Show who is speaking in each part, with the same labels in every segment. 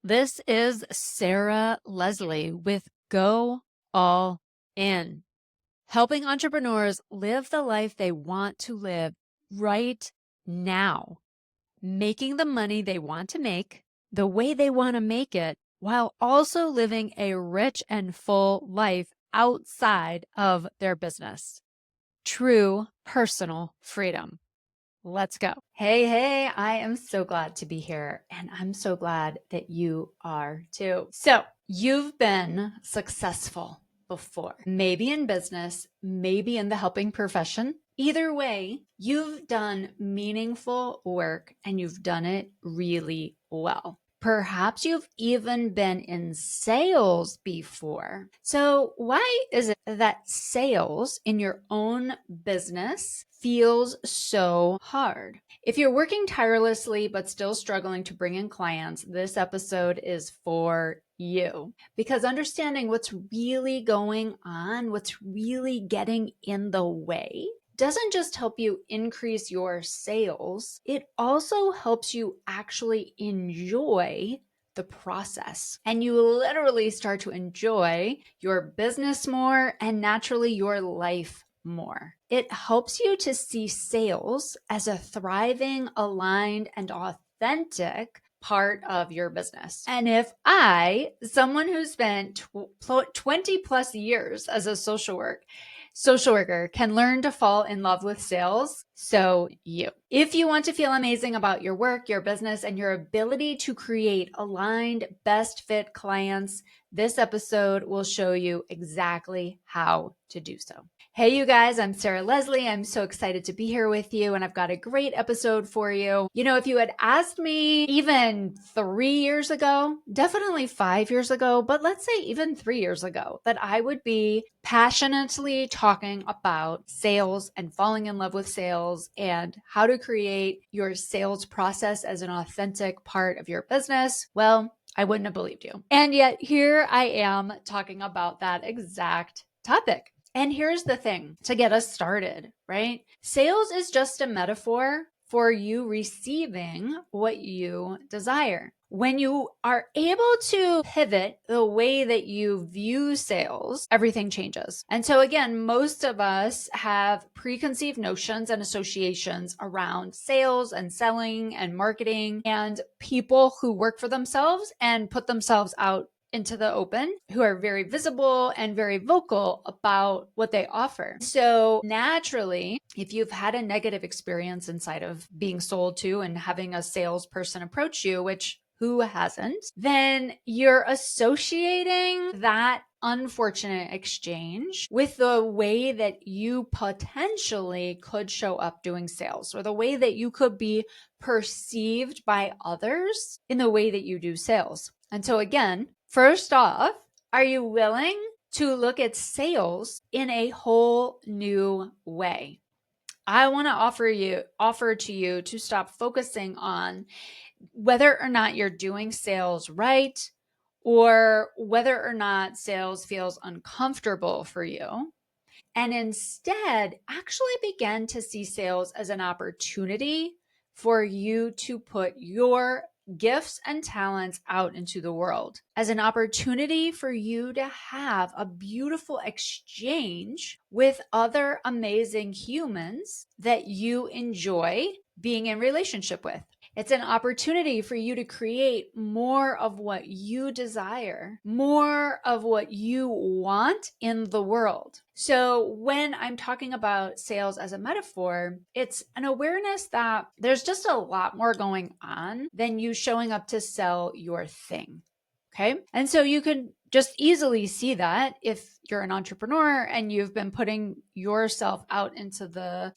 Speaker 1: This is Sarah Leslie with Go All In, helping entrepreneurs live the life they want to live right now, making the money they want to make, the way they want to make it, while also living a rich and full life outside of their business. True personal freedom. Let's go. Hey, I am so glad to be here, and I'm so glad that you are too. So, you've been successful before, maybe in business, maybe in the helping profession. Either way, you've done meaningful work and you've done it really well. Perhaps you've even been in sales before. So, why is it that sales in your own business feels so hard? If you're working tirelessly but still struggling to bring in clients, this episode is for you, because understanding what's really going on, what's really getting in the way, doesn't just help you increase your sales, it also helps you actually enjoy the process. And you literally start to enjoy your business more and naturally your life more. It helps you to see sales as a thriving, aligned, and authentic part of your business. And if I, someone who spent 20 plus years as a social worker, can learn to fall in love with sales, so you. If you want to feel amazing about your work, your business, and your ability to create aligned, best fit clients, this episode will show you exactly how to do so. Hey, you guys, I'm Sarah Leslie. I'm so excited to be here with you, and I've got a great episode for you. You know, if you had asked me even 3 years ago, definitely 5 years ago, but let's say even 3 years ago, that I would be passionately talking about sales and falling in love with sales and how to create your sales process as an authentic part of your business, well, I wouldn't have believed you. And yet here I am talking about that exact topic. And here's the thing to get us started, right? Sales is just a metaphor for you receiving what you desire. When you are able to pivot the way that you view sales, everything changes. And so again, most of us have preconceived notions and associations around sales and selling and marketing and people who work for themselves and put themselves out into the open, who are very visible and very vocal about what they offer. So naturally, if you've had a negative experience inside of being sold to and having a salesperson approach you, which who hasn't, then you're associating that unfortunate exchange with the way that you potentially could show up doing sales, or the way that you could be perceived by others in the way that you do sales. And so again, first off, are you willing to look at sales in a whole new way? I want to offer to you to stop focusing on whether or not you're doing sales right, or whether or not sales feels uncomfortable for you, and instead actually begin to see sales as an opportunity for you to put your gifts and talents out into the world, as an opportunity for you to have a beautiful exchange with other amazing humans that you enjoy being in relationship with. It's an opportunity for you to create more of what you desire, more of what you want in the world. So when I'm talking about sales as a metaphor, it's an awareness that there's just a lot more going on than you showing up to sell your thing. Okay. And so you can just easily see that if you're an entrepreneur and you've been putting yourself out into the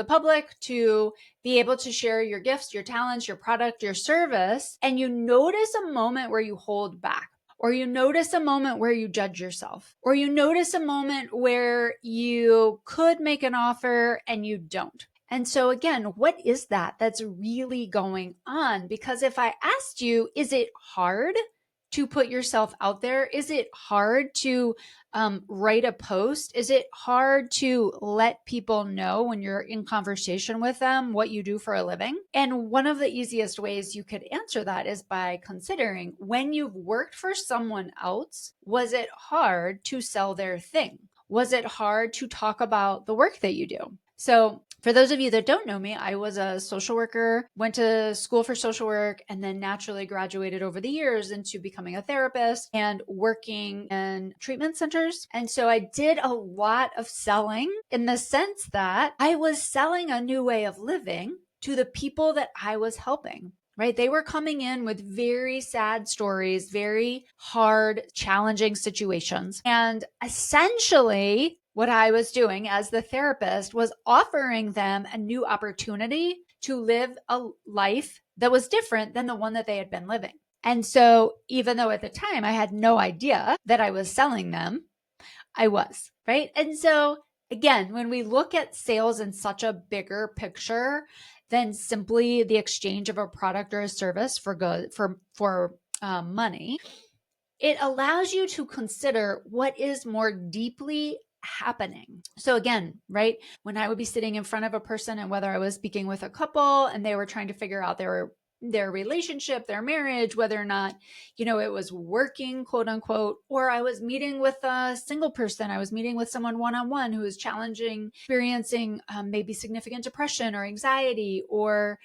Speaker 1: public to be able to share your gifts, your talents, your product, your service, and you notice a moment where you hold back, or you notice a moment where you judge yourself, or you notice a moment where you could make an offer and you don't. And so again, what is that that's really going on? Because if I asked you, is it hard to put yourself out there? Is it hard to write a post? Is it hard to let people know when you're in conversation with them what you do for a living? And one of the easiest ways you could answer that is by considering, when you've worked for someone else, was it hard to sell their thing? Was it hard to talk about the work that you do? So for those of you that don't know me, I was a social worker, went to school for social work, and then naturally graduated over the years into becoming a therapist and working in treatment centers. And so I did a lot of selling, in the sense that I was selling a new way of living to the people that I was helping. Right? They were coming in with very sad stories, very hard, challenging situations. And essentially, what I was doing as the therapist was offering them a new opportunity to live a life that was different than the one that they had been living. And so, even though at the time I had no idea that I was selling them, I was, right? And so, again, when we look at sales in such a bigger picture than simply the exchange of a product or a service for money, it allows you to consider what is more deeply happening. So again, right, when I would be sitting in front of a person, and whether I was speaking with a couple and they were trying to figure out their relationship, their marriage, whether or not, it was working, quote unquote, or I was meeting with a single person, I was meeting with someone one-on-one who is experiencing maybe significant depression or anxiety, or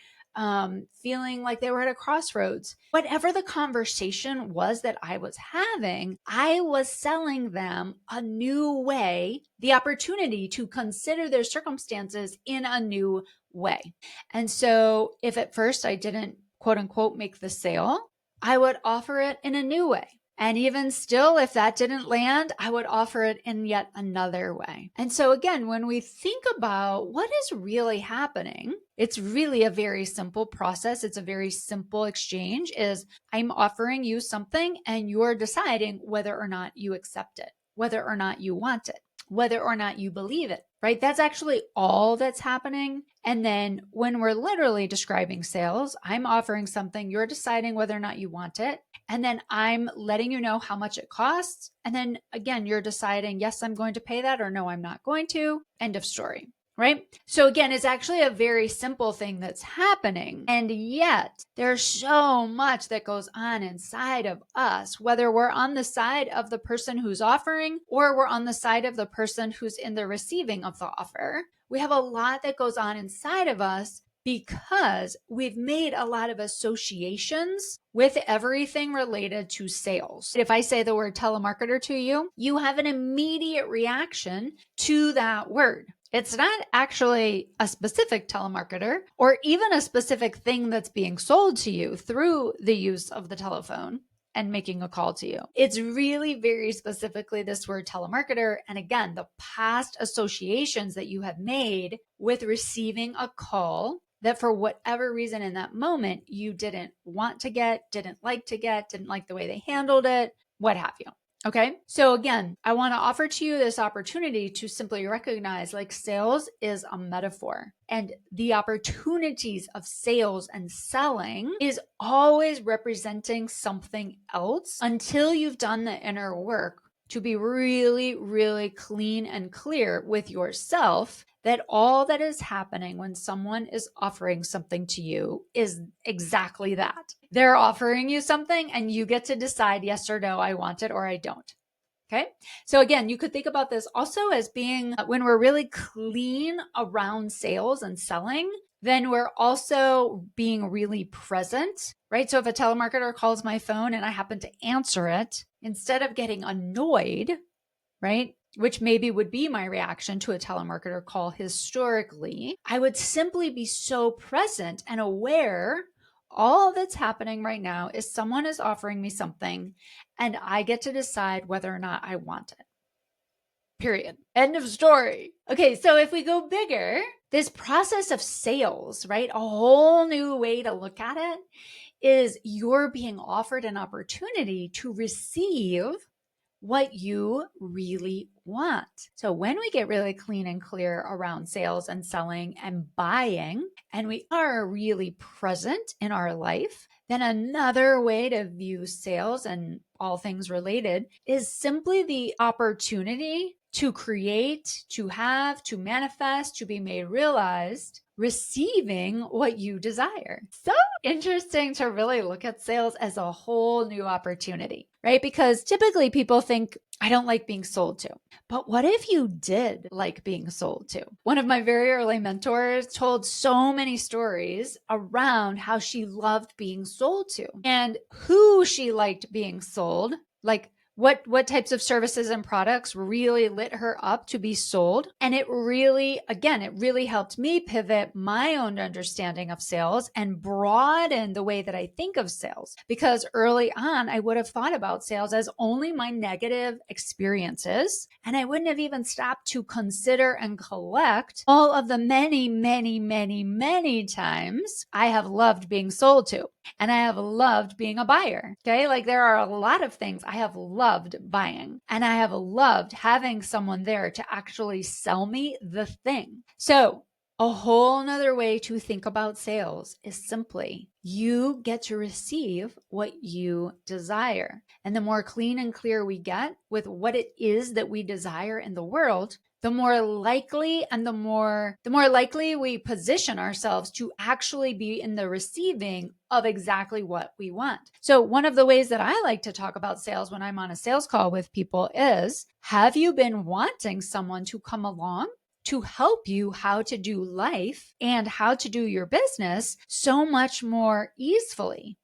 Speaker 1: feeling like they were at a crossroads. Whatever the conversation was that I was having, I was selling them a new way, the opportunity to consider their circumstances in a new way. And so if at first I didn't, quote unquote, make the sale, I would offer it in a new way. And even still, if that didn't land, I would offer it in yet another way. And so again, when we think about what is really happening, it's really a very simple process. It's a very simple exchange. Is I'm offering you something and you're deciding whether or not you accept it, whether or not you want it, whether or not you believe it, right? That's actually all that's happening. And then when we're literally describing sales, I'm offering something, you're deciding whether or not you want it. And then I'm letting you know how much it costs. And then again, you're deciding, yes, I'm going to pay that, or no, I'm not going to. End of story. Right? So again, it's actually a very simple thing that's happening. And yet there's so much that goes on inside of us, whether we're on the side of the person who's offering, or we're on the side of the person who's in the receiving of the offer. We have a lot that goes on inside of us because we've made a lot of associations with everything related to sales. If I say the word telemarketer to you, you have an immediate reaction to that word. It's not actually a specific telemarketer or even a specific thing that's being sold to you through the use of the telephone and making a call to you. It's really very specifically this word telemarketer. And again, the past associations that you have made with receiving a call that for whatever reason in that moment you didn't want to get, didn't like the way they handled it, what have you. Okay. So again, I want to offer to you this opportunity to simply recognize, like, sales is a metaphor, and the opportunities of sales and selling is always representing something else until you've done the inner work to be really, really clean and clear with yourself that all that is happening when someone is offering something to you is exactly that. They're offering you something and you get to decide yes or no, I want it or I don't. Okay. So again, you could think about this also as being when we're really clean around sales and selling, then we're also being really present, right? So if a telemarketer calls my phone and I happen to answer it, instead of getting annoyed, right, which maybe would be my reaction to a telemarketer call historically, I would simply be so present and aware all that's happening right now is someone is offering me something and I get to decide whether or not I want it. Period. End of story. Okay, so if we go bigger, this process of sales, right? A whole new way to look at it is you're being offered an opportunity to receive what you really want. So when we get really clean and clear around sales and selling and buying, and we are really present in our life, Then another way to view sales and all things related is simply the opportunity to create, to have, to manifest, to be made realized, receiving what you desire. So interesting to really look at sales as a whole new opportunity, right? Because typically people think, I don't like being sold to. But what if you did like being sold to? One of my very early mentors told so many stories around how she loved being sold to and who she liked being sold, like what types of services and products really lit her up to be sold. And it really helped me pivot my own understanding of sales and broaden the way that I think of sales. Because early on, I would have thought about sales as only my negative experiences. And I wouldn't have even stopped to consider and collect all of the many, many, many, many times I have loved being sold to. And I have loved being a buyer. Okay. Like there are a lot of things I have loved buying, and I have loved having someone there to actually sell me the thing. So a whole nother way to think about sales is simply you get to receive what you desire. And the more clean and clear we get with what it is that we desire in the world, the more likely we position ourselves to actually be in the receiving of exactly what we want. So one of the ways that I like to talk about sales when I'm on a sales call with people is, have you been wanting someone to come along to help you how to do life and how to do your business so much more easily?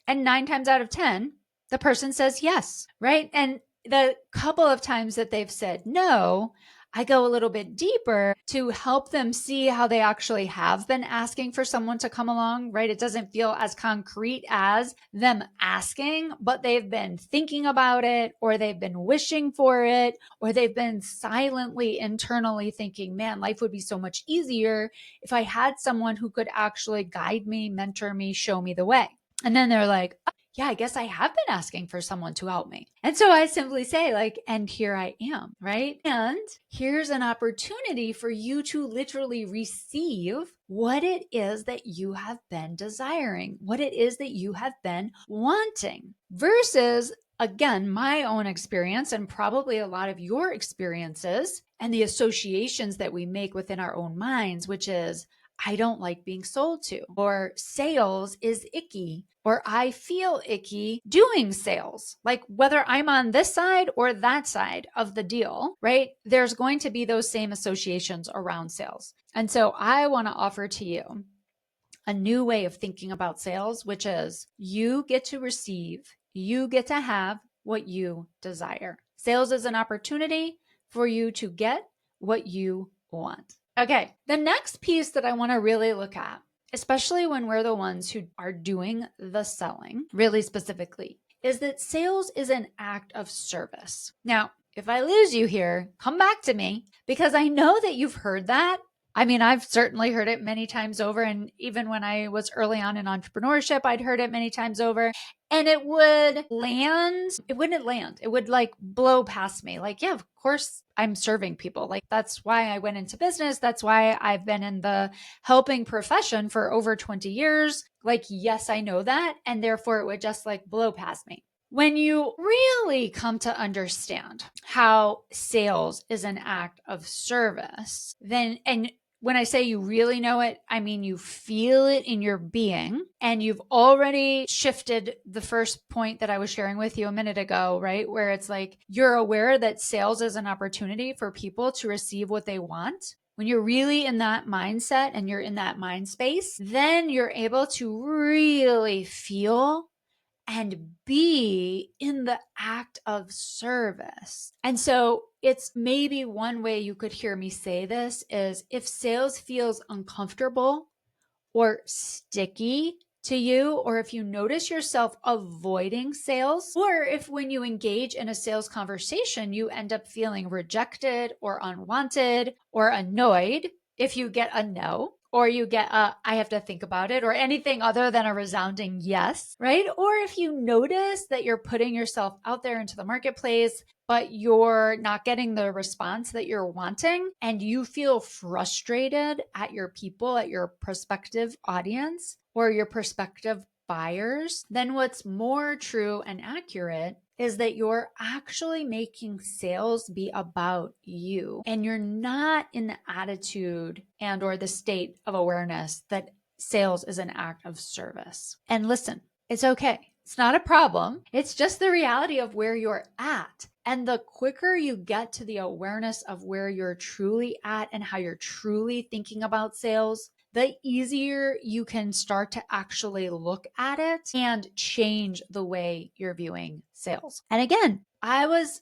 Speaker 1: And 9 times out of 10, the person says yes, right? And the couple of times that they've said no, I go a little bit deeper to help them see how they actually have been asking for someone to come along, right? It doesn't feel as concrete as them asking, but they've been thinking about it, or they've been wishing for it, or they've been silently internally thinking, man, life would be so much easier if I had someone who could actually guide me, mentor me, show me the way. And then they're like, oh, yeah, I guess I have been asking for someone to help me. And so I simply say, like, and here I am, right? And here's an opportunity for you to literally receive what it is that you have been desiring, what it is that you have been wanting, versus, again, my own experience and probably a lot of your experiences and the associations that we make within our own minds, which is, I don't like being sold to, or sales is icky, or I feel icky doing sales. Like whether I'm on this side or that side of the deal, right? There's going to be those same associations around sales. And so I want to offer to you a new way of thinking about sales, which is you get to receive, you get to have what you desire. Sales is an opportunity for you to get what you want. Okay, the next piece that I want to really look at, especially when we're the ones who are doing the selling, really specifically, is that sales is an act of service. Now, if I lose you here, come back to me, because I know that you've heard that. I mean, I've certainly heard it many times over. And even when I was early on in entrepreneurship, I'd heard it many times over. And it wouldn't land. It would like blow past me. Like, yeah, of course I'm serving people. Like, that's why I went into business. That's why I've been in the helping profession for over 20 years. Like, yes, I know that. And therefore it would just like blow past me. When you really come to understand how sales is an act of service, and when I say you really know it, I mean you feel it in your being, and you've already shifted the first point that I was sharing with you a minute ago, right? Where it's like you're aware that sales is an opportunity for people to receive what they want. When you're really in that mindset and you're in that mind space, then you're able to really feel and be in the act of service. And so it's maybe one way you could hear me say this is, if sales feels uncomfortable or sticky to you, or if you notice yourself avoiding sales, or if when you engage in a sales conversation, you end up feeling rejected or unwanted or annoyed if you get a no, or you get a, I have to think about it, or anything other than a resounding yes, right? Or if you notice that you're putting yourself out there into the marketplace, but you're not getting the response that you're wanting, and you feel frustrated at your people, at your prospective audience, or your prospective buyers, then what's more true and accurate is that you're actually making sales be about you, and you're not in the attitude and or the state of awareness that sales is an act of service. And listen, it's okay. It's not a problem. It's just the reality of where you're at. And the quicker you get to the awareness of where you're truly at and how you're truly thinking about sales, the easier you can start to actually look at it and change the way you're viewing sales. And again, I was,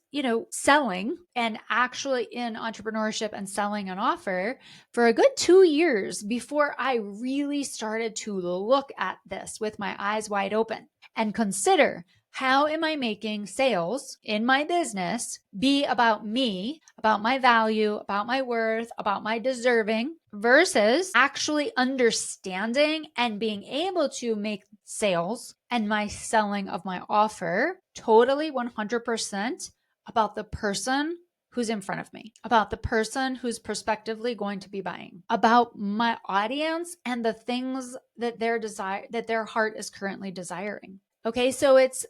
Speaker 1: selling and actually in entrepreneurship and selling an offer for a good 2 years before I really started to look at this with my eyes wide open and consider, how am I making sales in my business be about me, about my value, about my worth, about my deserving, versus actually understanding and being able to make sales and my selling of my offer totally 100% about the person who's in front of me, about the person who's prospectively going to be buying, about my audience and the things that their heart is currently desiring. Okay, so it's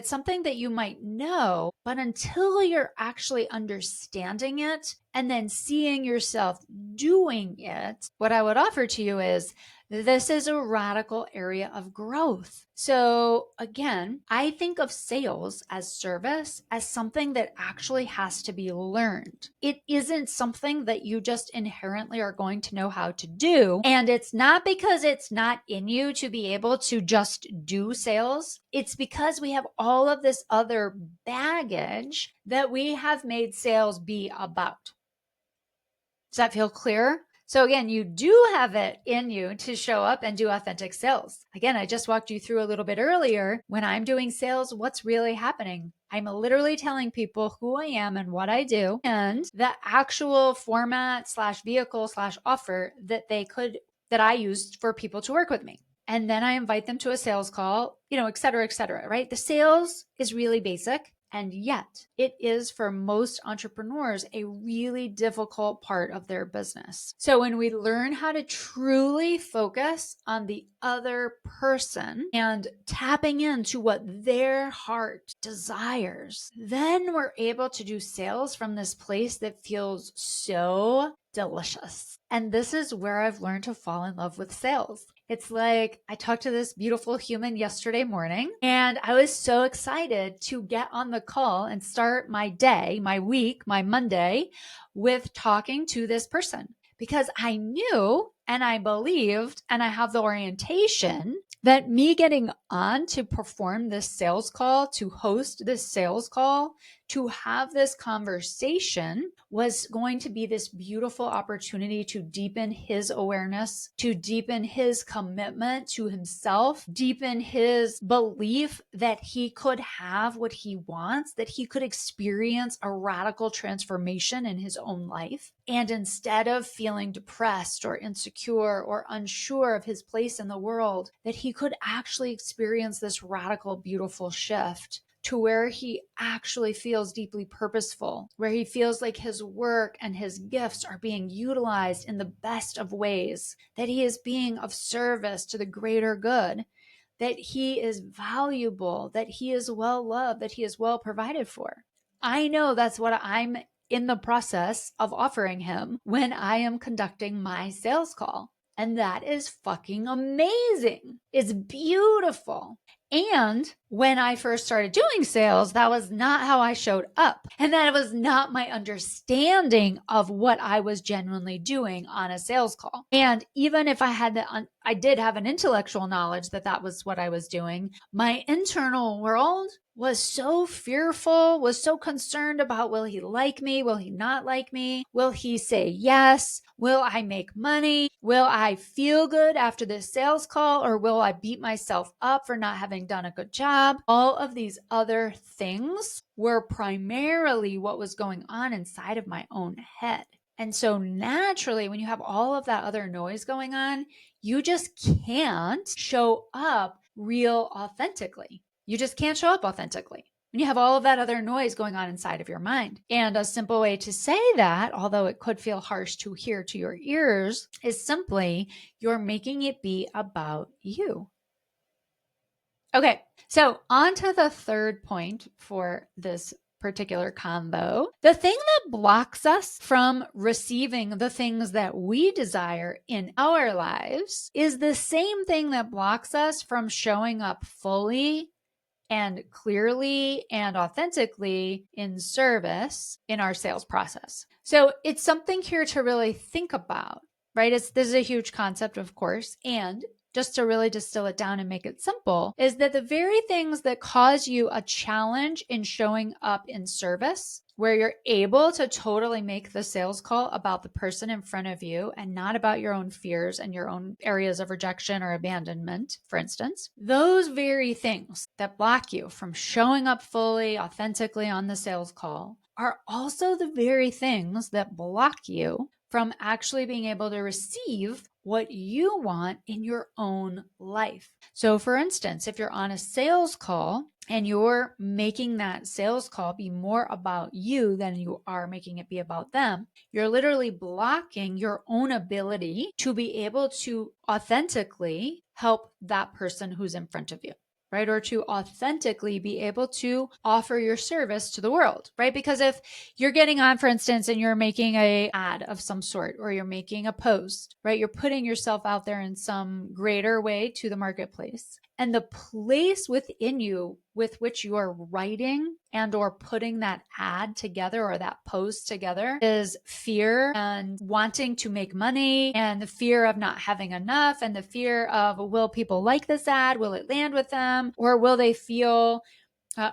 Speaker 1: something that you might know, but until you're actually understanding it and then seeing yourself doing it, what I would offer to you is this is a radical area of growth. So again, I think of sales as service as something that actually has to be learned. It isn't something that you just inherently are going to know how to do. And it's not because it's not in you to be able to just do sales. It's because we have all of this other baggage that we have made sales be about. Does that feel clear? So again, you do have it in you to show up and do authentic sales. Again, I just walked you through a little bit earlier. When I'm doing sales, what's really happening? I'm literally telling people who I am and what I do and the actual format / vehicle / offer that I used for people to work with me. And then I invite them to a sales call, et cetera, right? The sales is really basic. And yet it is for most entrepreneurs a really difficult part of their business. So when we learn how to truly focus on the other person and tapping into what their heart desires, then we're able to do sales from this place that feels so delicious. And this is where I've learned to fall in love with sales. It's like I talked to this beautiful human yesterday morning, and I was so excited to get on the call and start my day, my week, my Monday with talking to this person, because I knew and I believed and I have the orientation that me getting on to perform this sales call, to host this sales call, to have this conversation was going to be this beautiful opportunity to deepen his awareness, to deepen his commitment to himself, deepen his belief that he could have what he wants, that he could experience a radical transformation in his own life. And instead of feeling depressed or insecure or unsure of his place in the world, that he could actually experience this radical, beautiful shift to where he actually feels deeply purposeful, where he feels like his work and his gifts are being utilized in the best of ways, that he is being of service to the greater good, that he is valuable, that he is well loved, that he is well provided for. I know that's what I'm in the process of offering him when I am conducting my sales call. And that is fucking amazing. It's beautiful. And when I first started doing sales, that was not how I showed up. And that was not my understanding of what I was genuinely doing on a sales call. And even if I did have an intellectual knowledge that that was what I was doing, my internal world was so fearful, was so concerned about, will he like me? Will he not like me? Will he say yes? Will I make money? Will I feel good after this sales call? Or will I beat myself up for not having done a good job? All of these other things were primarily what was going on inside of my own head. And so naturally, when you have all of that other noise going on, you just can't show up real authentically. You just can't show up authentically when you have all of that other noise going on inside of your mind. And a simple way to say that, although it could feel harsh to hear to your ears, is simply you're making it be about you. Okay, so on to the third point for this particular combo. The thing that blocks us from receiving the things that we desire in our lives is the same thing that blocks us from showing up fully and clearly and authentically in service in our sales process. So it's something here to really think about, right? This is a huge concept, of course. And just to really distill it down and make it simple, is that the very things that cause you a challenge in showing up in service, where you're able to totally make the sales call about the person in front of you and not about your own fears and your own areas of rejection or abandonment, for instance, those very things that block you from showing up fully, authentically on the sales call are also the very things that block you from actually being able to receive what you want in your own life. So, for instance, if you're on a sales call and you're making that sales call be more about you than you are making it be about them, you're literally blocking your own ability to be able to authentically help that person who's in front of you, right? Or to authentically be able to offer your service to the world, right? Because if you're getting on, for instance, and you're making a ad of some sort, or you're making a post, right? You're putting yourself out there in some greater way to the marketplace. And the place within you with which you are writing and or putting that ad together or that post together is fear and wanting to make money and the fear of not having enough and the fear of, will people like this ad? Will it land with them? Or will they feel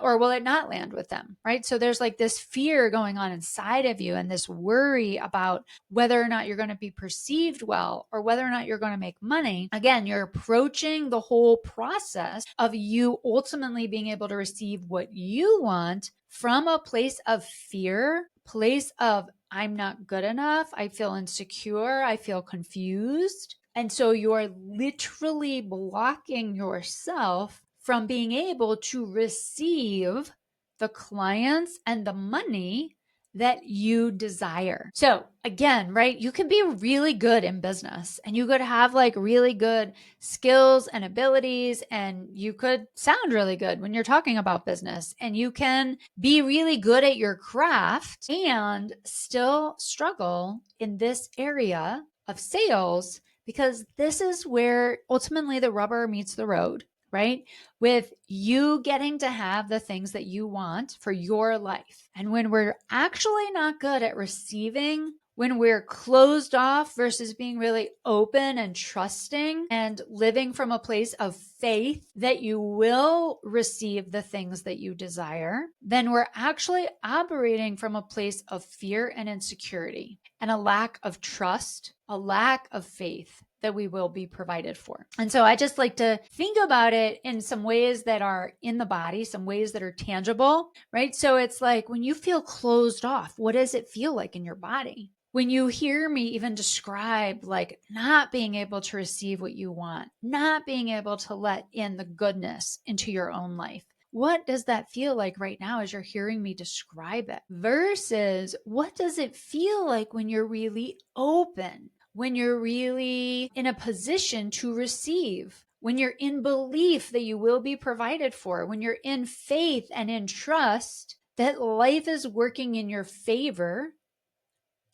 Speaker 1: or will it not land with them? Right. So there's like this fear going on inside of you and this worry about whether or not you're going to be perceived well or whether or not you're going to make money. Again, you're approaching the whole process of you ultimately being able to receive what you want from a place of fear, place of I'm not good enough. I feel insecure. I feel confused. And so you're literally blocking yourself from being able to receive the clients and the money that you desire. So again, right, you can be really good in business and you could have like really good skills and abilities and you could sound really good when you're talking about business and you can be really good at your craft and still struggle in this area of sales because this is where ultimately the rubber meets the road, right? With you getting to have the things that you want for your life. And when we're actually not good at receiving, when we're closed off versus being really open and trusting and living from a place of faith that you will receive the things that you desire, then we're actually operating from a place of fear and insecurity and a lack of trust, a lack of faith that we will be provided for. And so I just like to think about it in some ways that are in the body, some ways that are tangible, right? So it's like when you feel closed off, what does it feel like in your body? When you hear me even describe like not being able to receive what you want, not being able to let in the goodness into your own life, what does that feel like right now as you're hearing me describe it? Versus what does it feel like when you're really open? When you're really in a position to receive, when you're in belief that you will be provided for, when you're in faith and in trust that life is working in your favor,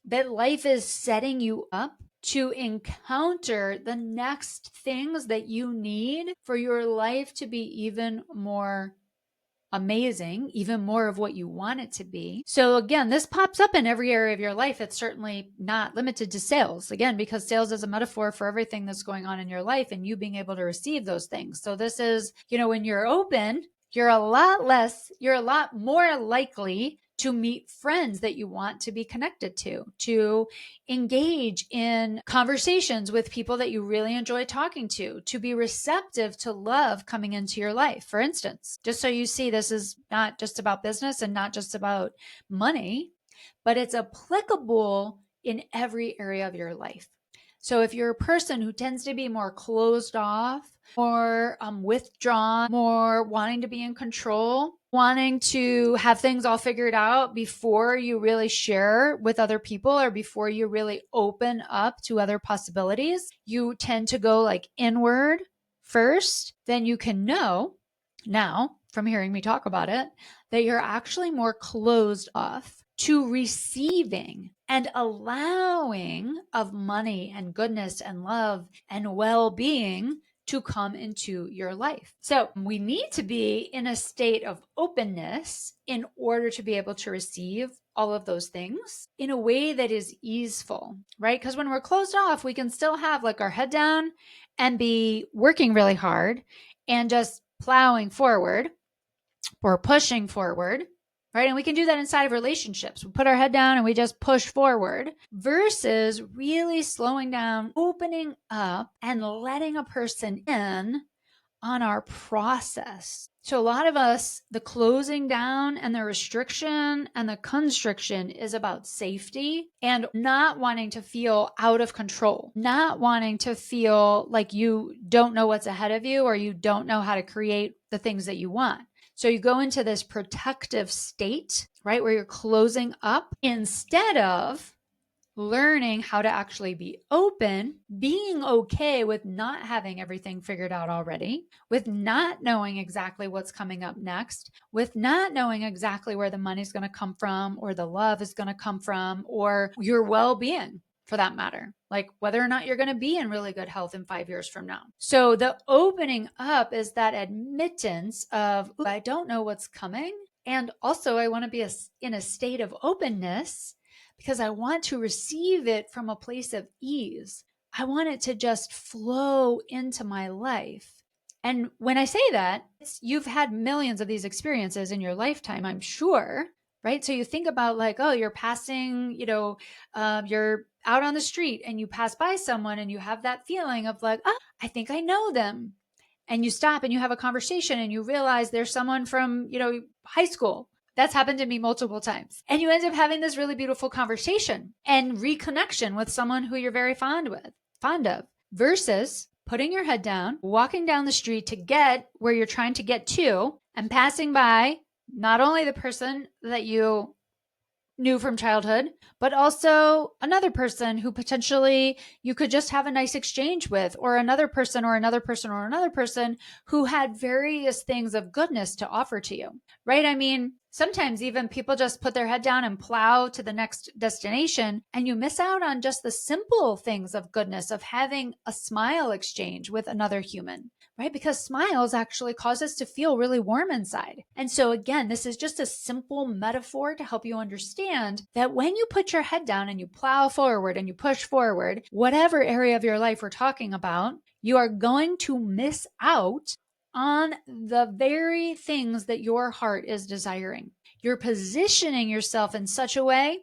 Speaker 1: that life is setting you up to encounter the next things that you need for your life to be even more amazing, even more of what you want it to be. So again, this pops up in every area of your life. It's certainly not limited to sales, again, because sales is a metaphor for everything that's going on in your life and you being able to receive those things. So this is, when you're open, you're a lot more likely to meet friends that you want to be connected to engage in conversations with people that you really enjoy talking to be receptive to love coming into your life. For instance, just so you see, this is not just about business and not just about money, but it's applicable in every area of your life. So if you're a person who tends to be more closed off, more withdrawn, more wanting to be in control, wanting to have things all figured out before you really share with other people or before you really open up to other possibilities, you tend to go like inward first, then you can know
Speaker 2: now, from hearing me talk about it, that you're actually more closed off to receiving and allowing of money and goodness and love and well-being to come into your life. So we need to be in a state of openness in order to be able to receive all of those things in a way that is easeful, right? Because when we're closed off, we can still have like our head down and be working really hard and just plowing forward or pushing forward, right? And we can do that inside of relationships. We put our head down and we just push forward versus really slowing down, opening up, and letting a person in on our process. So a lot of us, the closing down and the restriction and the constriction is about safety and not wanting to feel out of control, not wanting to feel like you don't know what's ahead of you or you don't know how to create the things that you want. So you go into this protective state, right, where you're closing up instead of learning how to actually be open, being okay with not having everything figured out already, with not knowing exactly what's coming up next, with not knowing exactly where the money's going to come from or the love is going to come from or your well-being for that matter, like whether or not you're going to be in really good health in 5 years from now. So the opening up is that admittance of, I don't know what's coming. And also I want to be in a state of openness because I want to receive it from a place of ease. I want it to just flow into my life. And when I say that, you've had millions of these experiences in your lifetime, I'm sure, right? So you think about like, oh, you're passing, you're out on the street and you pass by someone and you have that feeling of like, oh, I think I know them. And you stop and you have a conversation and you realize there's someone from, high school. That's happened to me multiple times. And you end up having this really beautiful conversation and reconnection with someone who you're very fond of, versus putting your head down, walking down the street to get where you're trying to get to and passing by not only the person that you knew from childhood, but also another person who potentially you could just have a nice exchange with, or another person or another person or another person who had various things of goodness to offer to you, right? I mean, sometimes even people just put their head down and plow to the next destination, and you miss out on just the simple things of goodness of having a smile exchange with another human, right? Because smiles actually cause us to feel really warm inside. And so again, this is just a simple metaphor to help you understand that when you put your head down and you plow forward and you push forward, whatever area of your life we're talking about, you are going to miss out on the very things that your heart is desiring. You're positioning yourself in such a way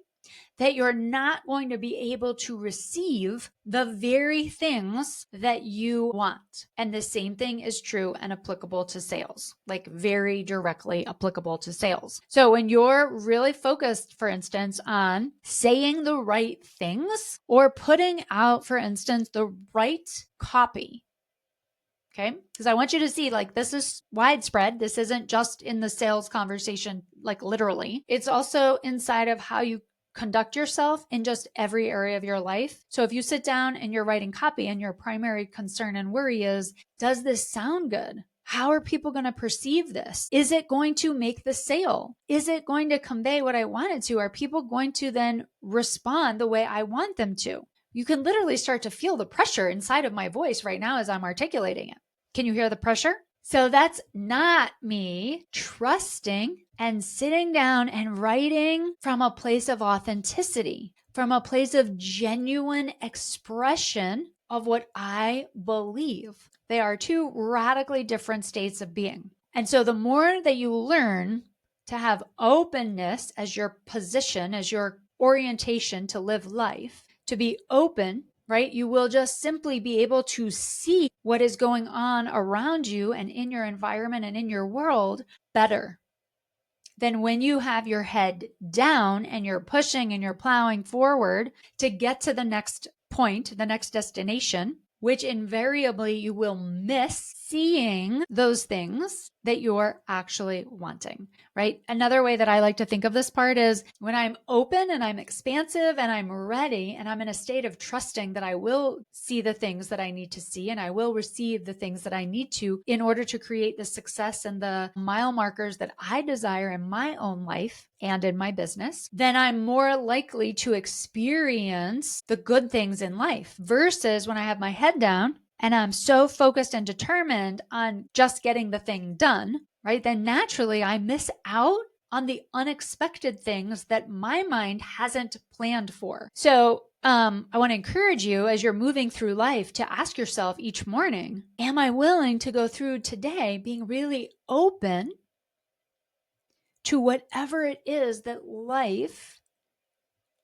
Speaker 2: that you're not going to be able to receive the very things that you want. And the same thing is true and applicable to sales, like very directly applicable to sales. So when you're really focused, for instance, on saying the right things or putting out, for instance, the right copy, okay? Because I want you to see, like, this is widespread. This isn't just in the sales conversation, like literally. It's also inside of how you conduct yourself in just every area of your life. So if you sit down and you're writing copy and your primary concern and worry is, does this sound good? How are people going to perceive this? Is it going to make the sale? Is it going to convey what I want it to? Are people going to then respond the way I want them to? You can literally start to feel the pressure inside of my voice right now as I'm articulating it. Can you hear the pressure? So that's not me trusting and sitting down and writing from a place of authenticity, from a place of genuine expression of what I believe. They are two radically different states of being. And so the more that you learn to have openness as your position, as your orientation to live life, to be open, right? You will just simply be able to see what is going on around you and in your environment and in your world better than when you have your head down and you're pushing and you're plowing forward to get to the next point, the next destination, which invariably you will miss seeing those things that you're actually wanting, right? Another way that I like to think of this part is when I'm open and I'm expansive and I'm ready and I'm in a state of trusting that I will see the things that I need to see and I will receive the things that I need to in order to create the success and the mile markers that I desire in my own life and in my business, then I'm more likely to experience the good things in life versus when I have my head down and I'm so focused and determined on just getting the thing done, right? Then naturally I miss out on the unexpected things that my mind hasn't planned for. So I want to encourage you as you're moving through life to ask yourself each morning, am I willing to go through today being really open to whatever it is that life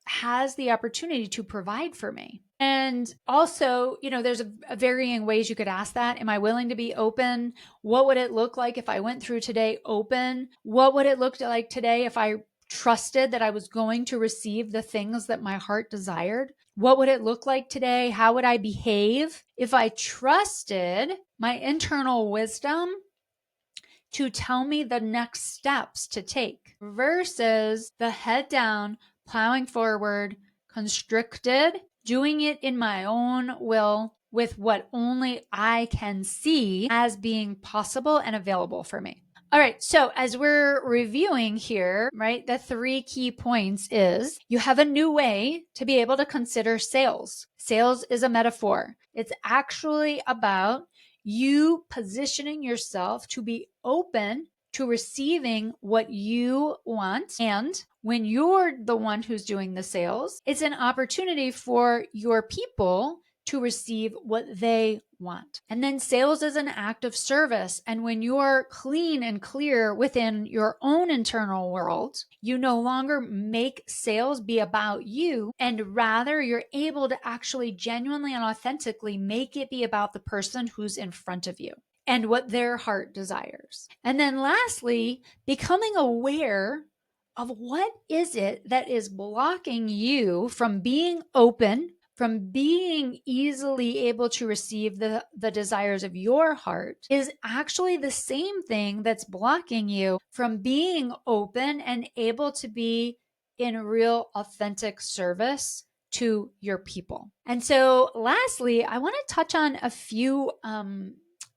Speaker 2: has the opportunity to provide for me? And also, there's a varying ways you could ask that. Am I willing to be open? What would it look like if I went through today open? What would it look like today if I trusted that I was going to receive the things that my heart desired? What would it look like today? How would I behave if I trusted my internal wisdom to tell me the next steps to take versus the head down, plowing forward, constricted, doing it in my own will with what only I can see as being possible and available for me. All right. So as we're reviewing here, right, the 3 key points is you have a new way to be able to consider sales. Sales is a metaphor. It's actually about you positioning yourself to be open to receiving what you want. And when you're the one who's doing the sales, it's an opportunity for your people to receive what they want. And then sales is an act of service. And when you're clean and clear within your own internal world, you no longer make sales be about you, and rather you're able to actually genuinely and authentically make it be about the person who's in front of you and what their heart desires. And then lastly, becoming aware of what is it that is blocking you from being open, from being easily able to receive the desires of your heart is actually the same thing that's blocking you from being open and able to be in real authentic service to your people. And so lastly, I want to touch on a few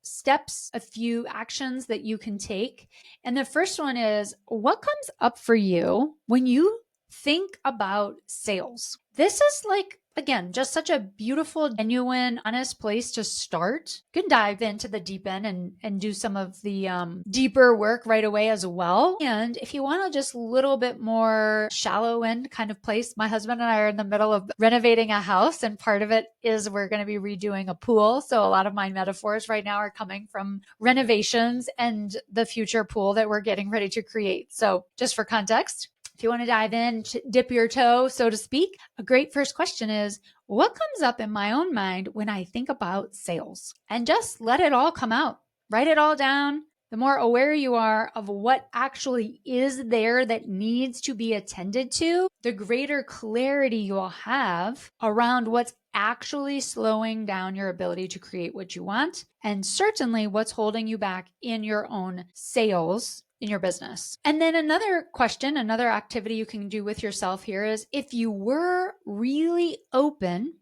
Speaker 2: steps, a few actions that you can take. And the first one is what comes up for you when you think about sales? This is like, again, just such a beautiful, genuine, honest place to start. You can dive into the deep end and do some of the deeper work right away as well. And if you want to just a little bit more shallow end kind of place, my husband and I are in the middle of renovating a house, and part of it is we're going to be redoing a pool. So a lot of my metaphors right now are coming from renovations and the future pool that we're getting ready to create. So just for context, if you want to dive in, dip your toe, so to speak, a great first question is, what comes up in my own mind when I think about sales? And just let it all come out. Write it all down. The more aware you are of what actually is there that needs to be attended to, the greater clarity you will have around what's actually slowing down your ability to create what you want, and certainly what's holding you back in your own sales in your business. And then another question, another activity you can do with yourself here is if you were really open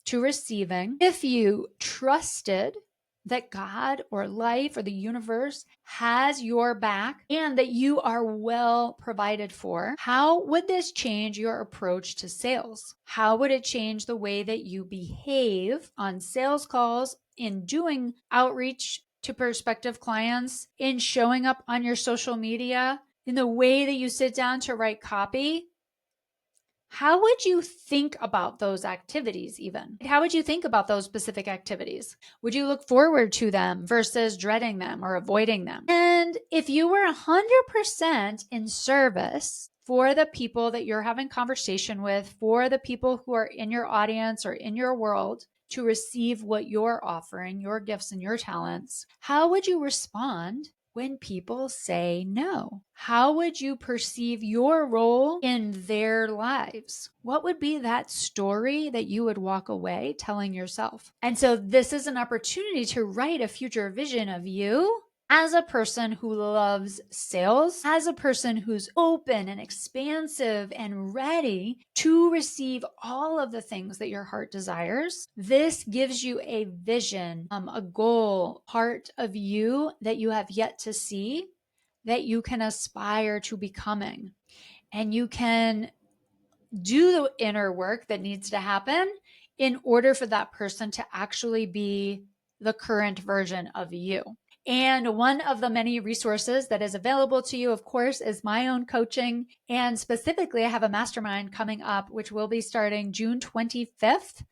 Speaker 2: to receiving, if you trusted that God or life or the universe has your back and that you are well provided for, how would this change your approach to sales? How would it change the way that you behave on sales calls, in doing outreach to prospective clients, in showing up on your social media, in the way that you sit down to write copy? How would you think about those activities even? How would you think about those specific activities? Would you look forward to them versus dreading them or avoiding them? And if you were 100% in service for the people that you're having conversation with, for the people who are in your audience or in your world, to receive what you're offering, your gifts and your talents, how would you respond when people say no? How would you perceive your role in their lives? What would be that story that you would walk away telling yourself? And so this is an opportunity to write a future vision of you as a person who loves sales, as a person who's open and expansive and ready to receive all of the things that your heart desires. This gives you a vision, a goal, part of you that you have yet to see that you can aspire to becoming. And you can do the inner work that needs to happen in order for that person to actually be the current version of you. And one of the many resources that is available to you, of course, is my own coaching. And specifically, I have a mastermind coming up, which will be starting June 25th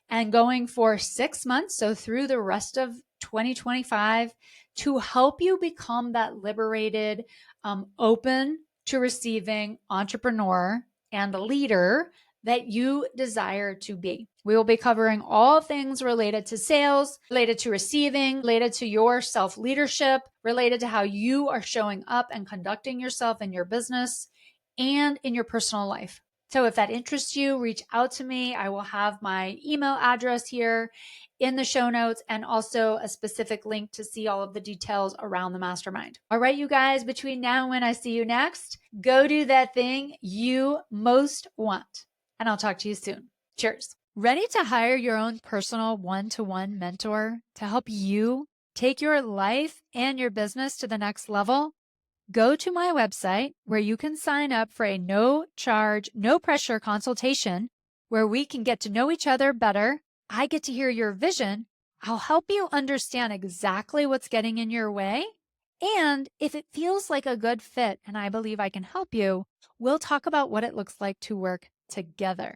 Speaker 2: and going for 6 months. So through the rest of 2025 to help you become that liberated, open to receiving entrepreneur and leader that you desire to be. We will be covering all things related to sales, related to receiving, related to your self-leadership, related to how you are showing up and conducting yourself in your business and in your personal life. So if that interests you, reach out to me. I will have my email address here in the show notes and also a specific link to see all of the details around the mastermind. All right, you guys, between now and when I see you next, go do that thing you most want. And I'll talk to you soon. Cheers.
Speaker 1: Ready to hire your own personal one-to-one mentor to help you take your life and your business to the next level? Go to my website where you can sign up for a no charge, no pressure consultation where we can get to know each other better. I get to hear your vision. I'll help you understand exactly what's getting in your way. And if it feels like a good fit and I believe I can help you, we'll talk about what it looks like to work together.